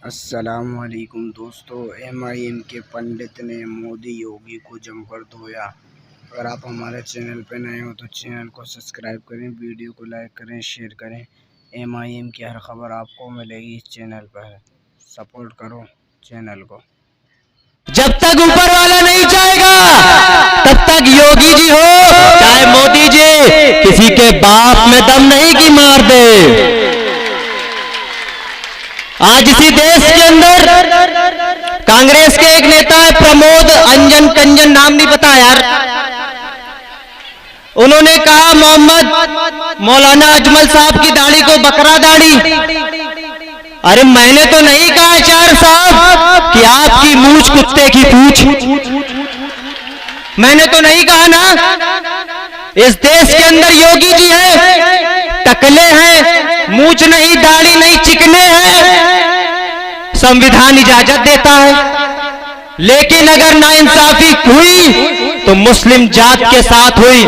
अस्सलामुअलैकुम दोस्तों, MIM के पंडित ने मोदी योगी को जमकर धोया। अगर आप हमारे चैनल पर नए हो तो चैनल को सब्सक्राइब करें, वीडियो को लाइक करें, शेयर करें। MIM की हर खबर आपको मिलेगी इस चैनल पर। सपोर्ट करो चैनल को। जब तक ऊपर वाला नहीं चाहेगा तब तक योगी जी हो चाहे मोदी जी, किसी के बाप में दम नहीं कि मार दे। आज इसी देश के अंदर कांग्रेस के एक नेता है प्रमोद अंजन कंजन, नाम नहीं पता यार, उन्होंने कहा मोहम्मद मौलाना अजमल साहब की दाढ़ी को बकरा दाढ़ी। अरे मैंने तो नहीं कहा चार साहब कि आपकी मूंछ कुत्ते की पूंछ, मैंने तो नहीं कहा ना। इस देश के अंदर योगी जी हैं, टकले हैं, मूंछ नहीं, दाढ़ी नहीं, चिकने हैं, संविधान इजाजत देता है। लेकिन अगर नाइंसाफी हुई तो मुस्लिम जात के साथ हुई।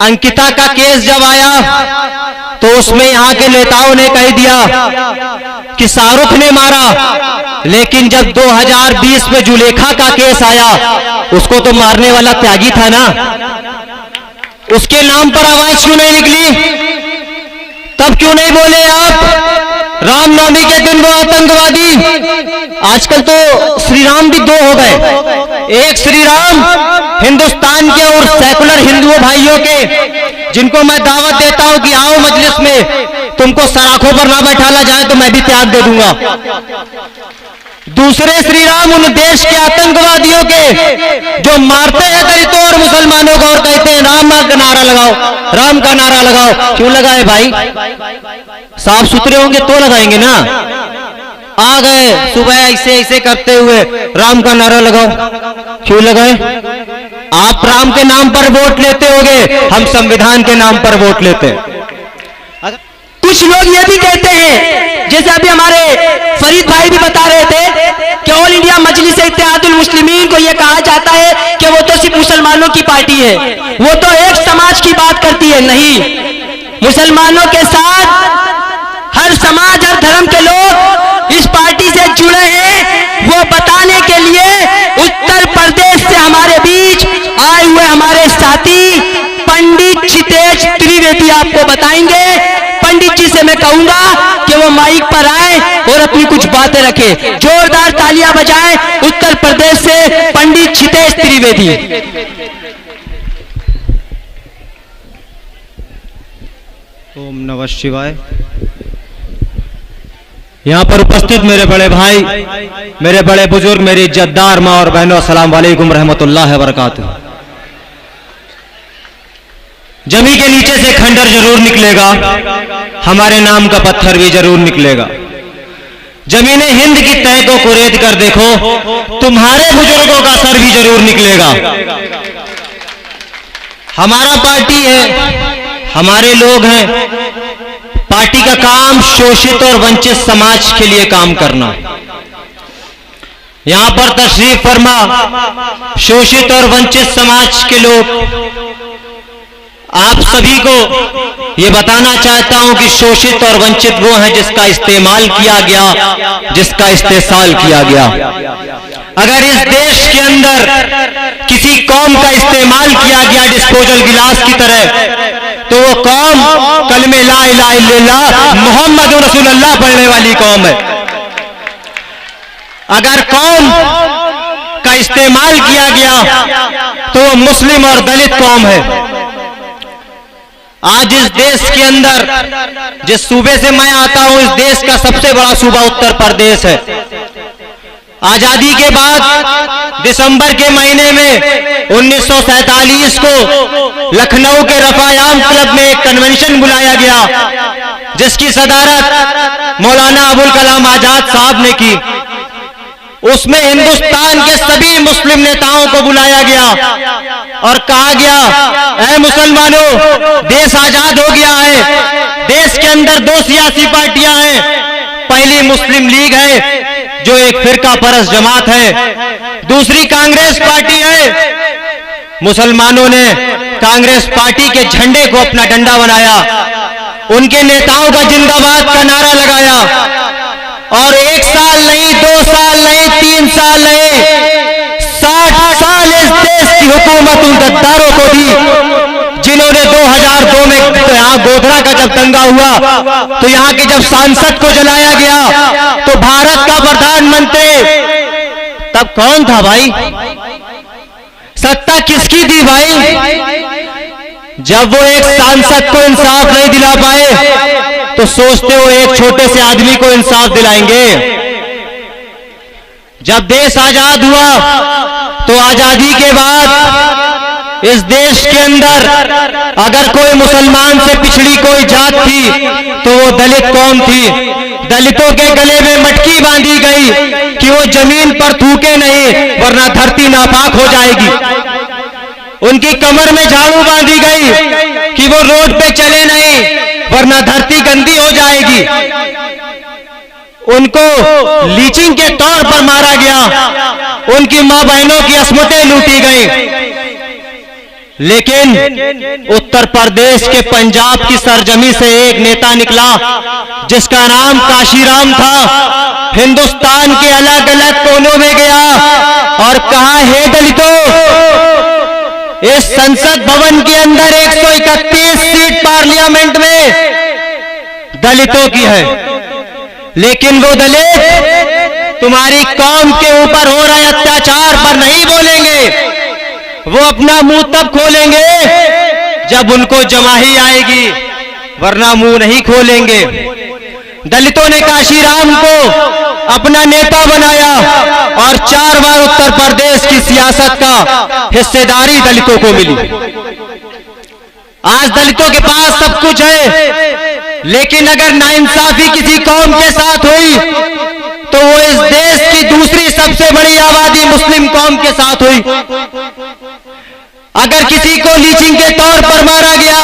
अंकिता का केस जब आया तो उसमें यहां के नेताओं ने कह दिया कि शाहरुख ने मारा, लेकिन जब 2020 में जुलेखा का केस आया उसको तो मारने वाला त्यागी था ना, उसके नाम पर आवाज क्यों नहीं निकली? तब क्यों नहीं बोले आप रामनवमी के दिन वो आतंकवादी? आजकल तो श्री राम भी दो हो गए, एक श्री राम हिंदुस्तान के और सेकुलर हिंदुओं भाइयों के, जिनको मैं दावत देता हूं कि आओ मजलिस में, तुमको सराखों पर ना बैठाला जाए तो मैं भी त्याग दे दूंगा। दूसरे श्री राम उन देश के आतंकवादियों के जो मारते हैं दलितों और मुसलमानों को और कहते हैं राम का नारा लगाओ, राम का नारा लगाओ। क्यों लगाए भाई? साफ सुथरे होंगे तो लगाएंगे ना। आ गए सुबह ऐसे ऐसे करते हुए राम का नारा लगाओ, क्यों लगाए? आप राम के नाम पर वोट लेते होगे, हम संविधान के नाम पर वोट लेते हैं। कुछ लोग ये भी कहते हैं, जैसे अभी हमारे फरीद भाई भी बता रहे थे कि ऑल इंडिया मजलिस इत्तेहादुल मुस्लिमीन को ये कहा जाता है कि वो तो सिर्फ मुसलमानों की पार्टी है, वो तो एक समाज की बात करती है। नहीं, मुसलमानों के साथ हर समाज, हर धर्म के लोग इस पार्टी से जुड़े हैं। वो बताने के लिए उत्तर प्रदेश से हमारे बीच आए हुए हमारे साथी पंडित चितेश त्रिवेदी आपको बताएंगे। पंडित जी से मैं कहूंगा कि वो माइक पर आए और अपनी कुछ बातें रखें। जोरदार तालियां बजाएं उत्तर प्रदेश से पंडित चितेश त्रिवेदी। ओम नमः शिवाय। यहां पर उपस्थित मेरे बड़े भाई, मेरे बड़े बुजुर्ग, मेरी इज्जतदार मां और बहनों, अस्सलाम वालेकुम रहमतुल्लाह व बरकातुहू। जमी के नीचे से खंडर जरूर निकलेगा, हमारे नाम का पत्थर भी जरूर निकलेगा। जमीने हिंद की तय को कुरेद कर देखो, तुम्हारे बुजुर्गों का सर भी जरूर निकलेगा। हमारा पार्टी है, हमारे लोग हैं। पार्टी का काम शोषित और वंचित समाज के लिए काम करना। यहां पर तशरीफ फरमा शोषित और वंचित समाज के लोग, आप सभी को ये बताना चाहता हूं कि शोषित और वंचित वो हैं जिसका इस्तेमाल किया गया, जिसका इस्तेसाल किया गया। अगर इस देश के अंदर किसी कौम का इस्तेमाल किया गया डिस्पोजल गिलास की तरह, तो वो कौम कलमे ला इलाहा इल्लल्लाह मोहम्मद रसूलुल्लाह पढ़ने वाली कौम है। अगर कौम का इस्तेमाल किया गया तो वो मुस्लिम और दलित कौम है। आज इस देश के अंदर, जिस सूबे से मैं आता हूं, इस देश का सबसे बड़ा सूबा उत्तर प्रदेश है। आजादी के बाद दिसंबर के महीने में 1947 को लखनऊ के रफायाम क्लब में एक कन्वेंशन बुलाया गया, जिसकी सदारत मौलाना अबुल कलाम आजाद साहब ने की। उसमें हिंदुस्तान के सभी मुस्लिम नेताओं को बुलाया गया और कहा गया, ऐ मुसलमानों, देश आजाद हो गया है। देश के अंदर दो सियासी पार्टियां हैं। पहली मुस्लिम लीग है जो एक फिरका परस्त जमात है, दूसरी कांग्रेस पार्टी है। मुसलमानों ने कांग्रेस पार्टी के झंडे को अपना डंडा बनाया, उनके नेताओं का जिंदाबाद का नारा लगाया। और 1 साल नहीं, 2 साल नहीं, 3 साल नहीं, 60 साल इस देश की हुकूमत उन गद्दारों को दी जिन्होंने 2002 में यहाँ गोधरा का जब दंगा हुआ तो यहाँ के जब सांसद को जलाया गया तो भारत का प्रधानमंत्री तब कौन था भाई? सत्ता किसकी दी भाई? जब वो एक सांसद को इंसाफ नहीं दिला पाए तो सोचते हो एक छोटे से आदमी को इंसाफ दिलाएंगे। जब देश आजाद हुआ तो आजादी के बाद इस देश के अंदर अगर कोई मुसलमान से पिछड़ी कोई जात थी तो वो दलित कौम थी। दलितों के गले में मटकी बांधी गई कि वो जमीन पर थूके नहीं वरना धरती नापाक हो जाएगी। उनकी कमर में झाड़ू बांधी गई कि वो रोड पे चले नहीं वरना धरती गंदी हो जाएगी। उनको लीचिंग के तौर पर मारा गया, उनकी मां बहनों की अस्मतें लूटी गई। लेकिन उत्तर प्रदेश के पंजाब की सरजमी से एक नेता निकला जिसका नाम काशीराम था। हिंदुस्तान के अलग अलग कोनों में गया और कहा, हे दलितों, इस संसद भवन के अंदर 131 सीट पार्लियामेंट में दलितों की है, लेकिन वो दलित तुम्हारी कौम के ऊपर हो रहे अत्याचार पर नहीं बोलेंगे। वो अपना मुंह तब खोलेंगे जब उनको जमाही आएगी वरना मुंह नहीं खोलेंगे। दलितों ने काशीराम को अपना नेता बनाया और 4 बार उत्तर प्रदेश की सियासत का हिस्सेदारी दलितों को मिली। आज दलितों के पास सब कुछ है, लेकिन अगर नाइंसाफी किसी कौम के साथ हुई तो वो इस देश की दूसरी सबसे बड़ी आबादी मुस्लिम कौम के साथ हुई। अगर किसी को लीचिंग के तौर पर मारा गया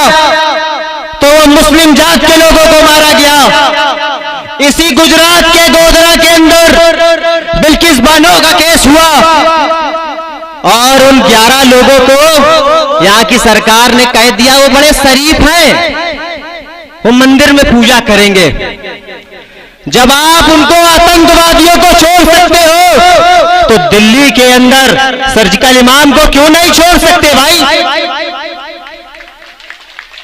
तो वो मुस्लिम जात के लोगों को मारा गया। इसी गुजरात के गोधरा के अंदर बिल्किस बानो का केस हुआ और उन 11 लोगों को यहाँ की सरकार ने कह दिया वो बड़े शरीफ हैं, वो मंदिर में पूजा करेंगे। जब आप उनको आतंकवादियों को छोड़ सकते हो तो दिल्ली के अंदर सर्जिकल इमाम को क्यों नहीं छोड़ सकते भाई?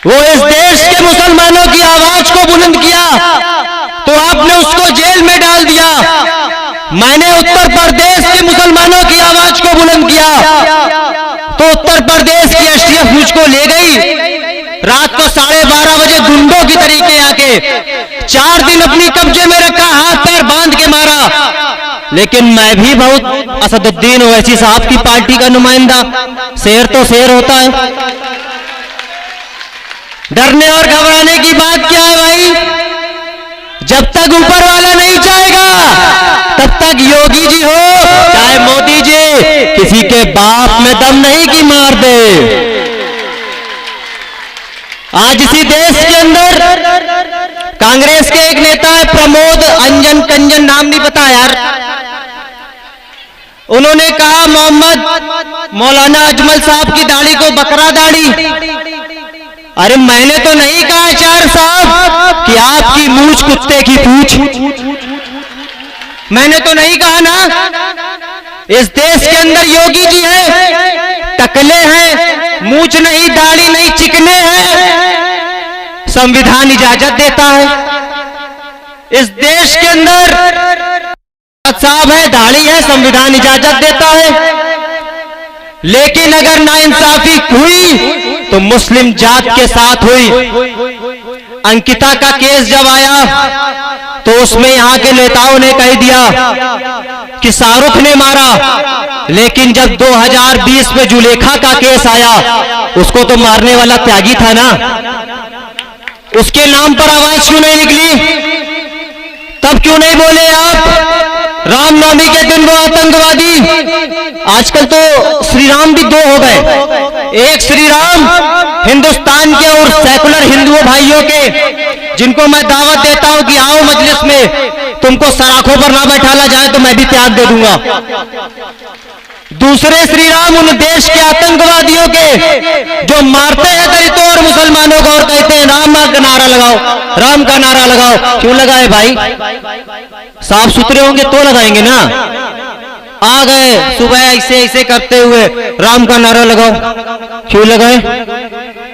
वो इस देश के मुसलमानों की आवाज को बुलंद किया तो आपने उसको जेल में डाल दिया। मैंने उत्तर प्रदेश के मुसलमानों की आवाज को बुलंद किया तो उत्तर प्रदेश की एसटीएफ मुझको ले गई। रात को 12:30 बजे गुंडों की तरीके आके 4 दिन अपनी कब्जे में रखा, हाथ पैर बांध के मारा। लेकिन मैं भी बहुत असदुद्दीन ओवैसी साहब की पार्टी का नुमाइंदा, शेर तो शेर होता है। डरने और घबराने की बात क्या है भाई? जब तक ऊपर वाला नहीं चाहेगा तब तक योगी जी हो चाहे मोदी जी, किसी के बाप में दम नहीं कि मार दे। आज इसी देश के अंदर कांग्रेस के एक नेता है प्रमोद अंजन कंजन, नाम नहीं पता यार, उन्होंने कहा मोहम्मद मौलाना अजमल साहब की दाढ़ी को बकरा दाढ़ी। अरे मैंने तो नहीं कहा चार साहब कि आपकी मूंछ कुत्ते की पूंछ, मैंने तो नहीं कहा ना। इस देश के अंदर योगी जी हैं, टकले हैं, मूंछ नहीं, दाढ़ी नहीं, चिकने हैं, संविधान इजाजत देता है। इस देश के अंदर साहब है, दाढ़ी है, संविधान इजाजत देता है। लेकिन अगर नाइंसाफी हुई तो मुस्लिम जात के साथ हुई। अंकिता का केस जब आया तो उसमें यहाँ के नेताओं ने कह दिया कि शाहरुख ने मारा, लेकिन जब 2020 में जुलेखा का केस आया उसको तो मारने वाला त्यागी था ना, उसके नाम पर आवाज क्यों नहीं निकली? तब क्यों नहीं बोले आप रामनवमी के दिन वो आतंकवादी? आजकल तो श्री राम भी 2 हो गए, एक श्री राम हिंदुस्तान के और सेकुलर हिंदुओं भाइयों के, जिनको मैं दावत देता हूं कि आओ मजलिस में, तुमको सराखों पर ना बैठाला जाए तो मैं भी त्याग दे दूंगा। दूसरे श्री राम उन देश के आतंकवादियों के जो मारते हैं दलितों और मुसलमानों को और कहते हैं राम का नारा लगाओ, राम का नारा लगाओ। क्यों लगाए भाई? साफ सुथरे होंगे तो लगाएंगे ना। आ गए सुबह ऐसे ऐसे करते हुए राम का नारा लगाओ, क्यों लगाए?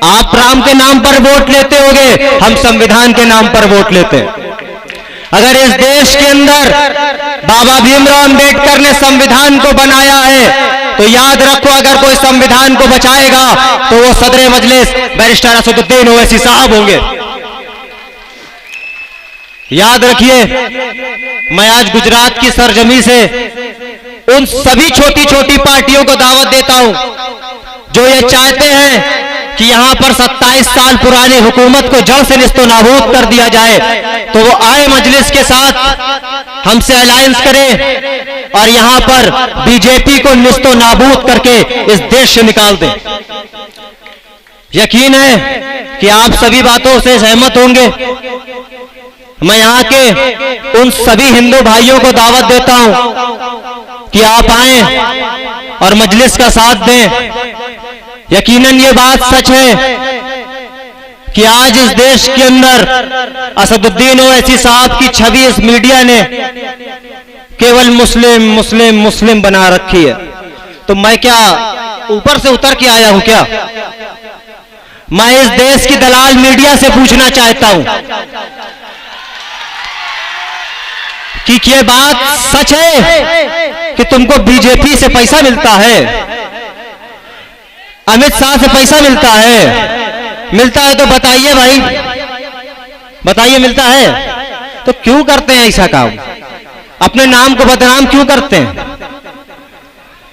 आप राम के नाम पर वोट लेते होगे, हम संविधान के नाम पर वोट लेते हैं। अगर इस देश के अंदर बाबा भीमराव अंबेडकर ने संविधान को बनाया है तो याद रखो, अगर कोई संविधान को बचाएगा तो वो सदर मजलिस बैरिस्टर असदुद्दीन ओवैसी साहब होंगे। याद रखिए, मैं आज गुजरात की सरजमी से उन सभी छोटी छोटी पार्टियों को दावत देता हूं जो ये चाहते हैं कि यहां पर 27 साल पुरानी हुकूमत को जड़ से निस्तो नाबूद कर दिया जाए, तो वो आए मजलिस के साथ हमसे अलायंस करें और यहां पर बीजेपी को निस्तो नाबूद करके इस देश से निकाल दें। यकीन है कि आप सभी बातों से सहमत होंगे। मैं यहाँ के उन सभी हिंदू भाइयों को दावत देता हूं कि आप आएं और मजलिस का साथ दें। यकीनन ये बात सच है कि आज इस देश के अंदर असदुद्दीन ओवैसी साहब की छवि इस मीडिया ने केवल मुस्लिम मुस्लिम मुस्लिम बना रखी है। तो मैं क्या ऊपर से उतर के आया हूं क्या? मैं इस देश की दलाल मीडिया से पूछना चाहता हूं कि ये बात सच है कि तुमको बीजेपी से पैसा मिलता है, अमित शाह से पैसा मिलता है? मिलता है तो बताइए भाई, बताइए मिलता है तो क्यों करते हैं ऐसा काम? अपने नाम को बदनाम क्यों करते हैं?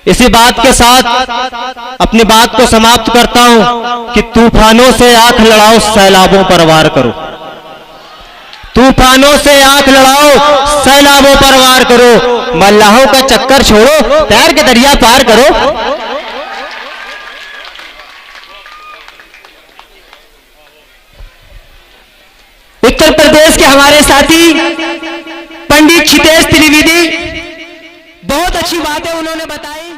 इसी बात के साथ अपनी बात को समाप्त करता हूं कि तूफानों से आंख लड़ाओ, सैलाबों पर वार करो। तूफानों से आंख लड़ाओ, सैलाबों पर वार करो। मल्लाहों का चक्कर छोड़ो, प्यार के दरिया पार करो। उत्तर प्रदेश के हमारे साथी पंडित क्षितेश त्रिवेदी, बहुत अच्छी बातें उन्होंने बताई।